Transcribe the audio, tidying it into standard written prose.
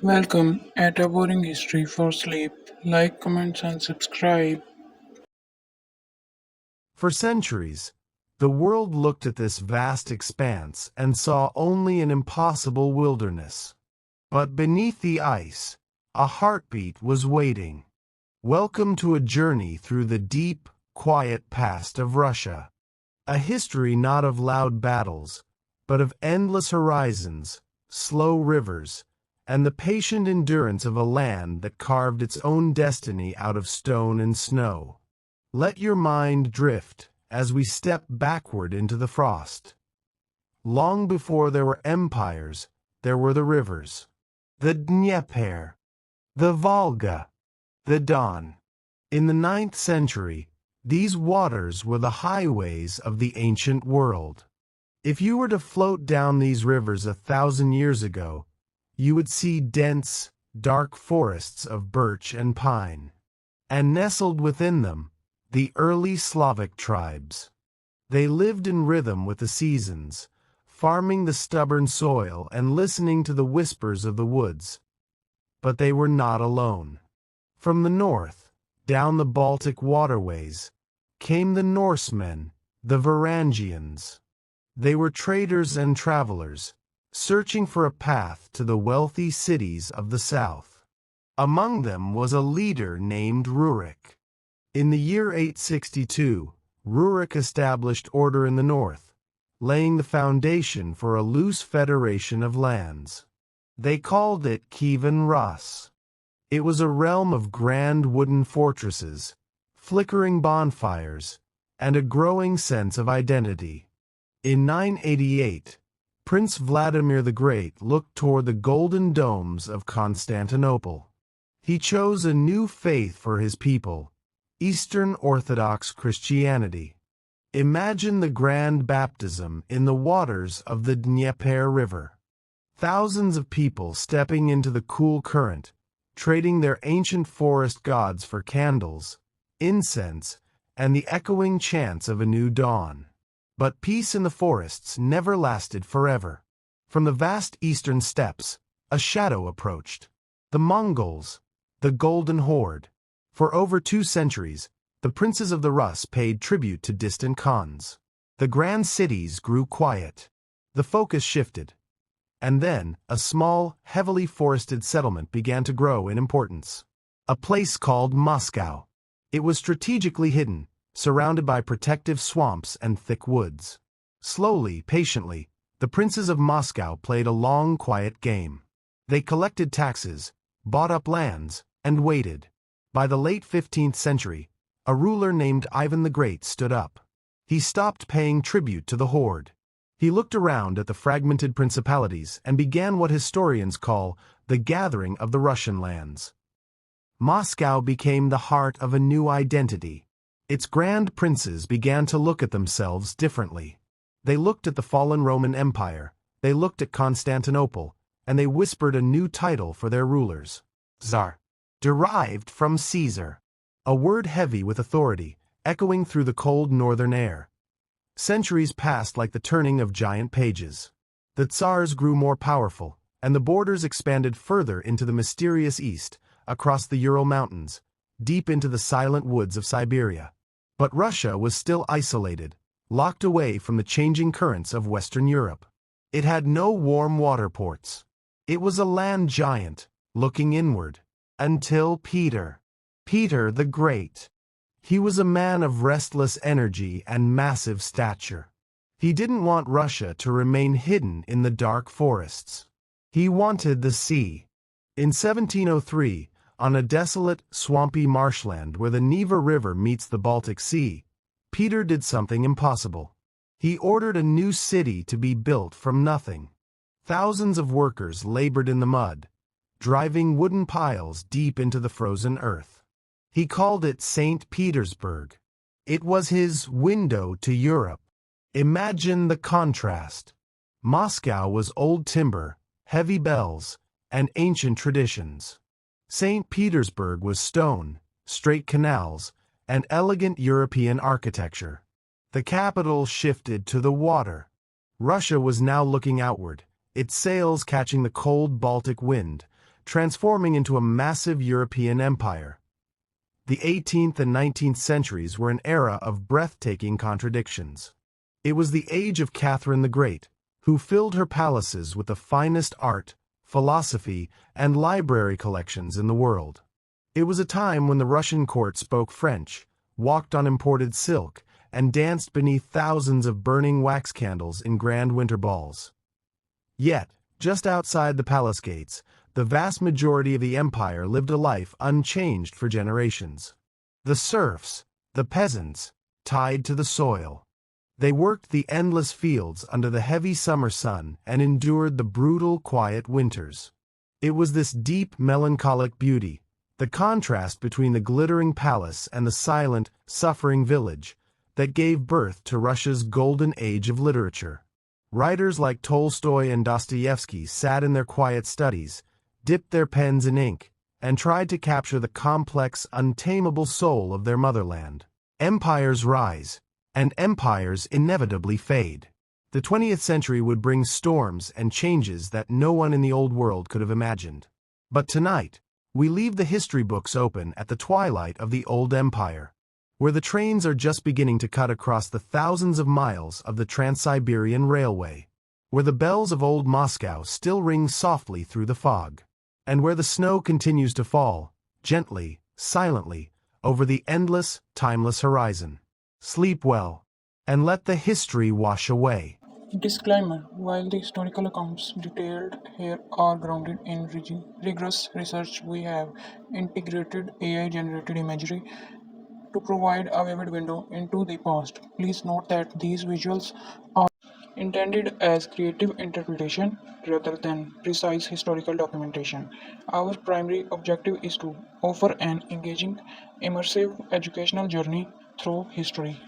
Welcome at a boring history for sleep. Like, comments, and subscribe. For centuries, the world looked at this vast expanse and saw only an impossible wilderness. But beneath the ice, a heartbeat was waiting. Welcome to a journey through the deep, quiet past of Russia. A history not of loud battles, but of endless horizons, slow rivers, and the patient endurance of a land that carved its own destiny out of stone and snow. Let your mind drift as we step backward into the frost. Long before there were empires, there were the rivers. The Dnieper, the Volga, the Don. In the 9th century, these waters were the highways of the ancient world. If you were to float down these rivers 1,000 years ago, you would see dense, dark forests of birch and pine. And nestled within them, the early Slavic tribes. They lived in rhythm with the seasons, farming the stubborn soil and listening to the whispers of the woods. But they were not alone. From the north, down the Baltic waterways, came the Norsemen, the Varangians. They were traders and travelers, searching for a path to the wealthy cities of the south. Among them was a leader named Rurik. In the year 862, Rurik established order in the north, laying the foundation for a loose federation of lands. They called it Kievan Rus. It was a realm of grand wooden fortresses, flickering bonfires, and a growing sense of identity. In 988, Prince Vladimir the Great looked toward the golden domes of Constantinople. He chose a new faith for his people, Eastern Orthodox Christianity. Imagine the grand baptism in the waters of the Dnieper River. Thousands of people stepping into the cool current, trading their ancient forest gods for candles, incense, and the echoing chants of a new dawn. But peace in the forests never lasted forever. From the vast eastern steppes, a shadow approached. The Mongols, the Golden Horde. For over 2 centuries, the princes of the Rus paid tribute to distant Khans. The grand cities grew quiet. The focus shifted. And then, a small, heavily forested settlement began to grow in importance. A place called Moscow. It was strategically hidden, surrounded by protective swamps and thick woods. Slowly, patiently, the princes of Moscow played a long, quiet game. They collected taxes, bought up lands, and waited. By the late 15th century, a ruler named Ivan the Great stood up. He stopped paying tribute to the horde. He looked around at the fragmented principalities and began what historians call the gathering of the Russian lands. Moscow became the heart of a new identity. Its grand princes began to look at themselves differently. They looked at the fallen Roman Empire, they looked at Constantinople, and they whispered a new title for their rulers. Tsar. Derived from Caesar. A word heavy with authority, echoing through the cold northern air. Centuries passed like the turning of giant pages. The Tsars grew more powerful, and the borders expanded further into the mysterious east, across the Ural Mountains, deep into the silent woods of Siberia. But Russia was still isolated, locked away from the changing currents of Western Europe. It had no warm water ports. It was a land giant, looking inward. Until Peter the Great. He was a man of restless energy and massive stature. He didn't want Russia to remain hidden in the dark forests. He wanted the sea. In 1703, on a desolate, swampy marshland where the Neva River meets the Baltic Sea, Peter did something impossible. He ordered a new city to be built from nothing. Thousands of workers labored in the mud, driving wooden piles deep into the frozen earth. He called it St. Petersburg. It was his window to Europe. Imagine the contrast. Moscow was old timber, heavy bells, and ancient traditions. St. Petersburg was stone, straight canals, and elegant European architecture. The capital shifted to the water. Russia was now looking outward, its sails catching the cold Baltic wind, transforming into a massive European empire. The 18th and 19th centuries were an era of breathtaking contradictions. It was the age of Catherine the Great, who filled her palaces with the finest art, philosophy, and library collections in the world. It was a time when the Russian court spoke French, walked on imported silk, and danced beneath thousands of burning wax candles in grand winter balls. Yet, just outside the palace gates, the vast majority of the empire lived a life unchanged for generations. The serfs, the peasants, tied to the soil. They worked the endless fields under the heavy summer sun and endured the brutal, quiet winters. It was this deep, melancholic beauty, the contrast between the glittering palace and the silent, suffering village, that gave birth to Russia's golden age of literature. Writers like Tolstoy and Dostoevsky sat in their quiet studies, dipped their pens in ink, and tried to capture the complex, untamable soul of their motherland. Empires rise, and empires inevitably fade. The 20th century would bring storms and changes that no one in the old world could have imagined. But tonight, we leave the history books open at the twilight of the old empire, where the trains are just beginning to cut across the thousands of miles of the Trans-Siberian Railway, where the bells of old Moscow still ring softly through the fog, and where the snow continues to fall, gently, silently, over the endless, timeless horizon. Sleep well, and let the history wash away. Disclaimer: while the historical accounts detailed here are grounded in rigorous research, we have integrated AI generated imagery to provide a vivid window into the past. Please note that these visuals are intended as creative interpretation rather than precise historical documentation. Our primary objective is to offer an engaging, immersive educational journey through history.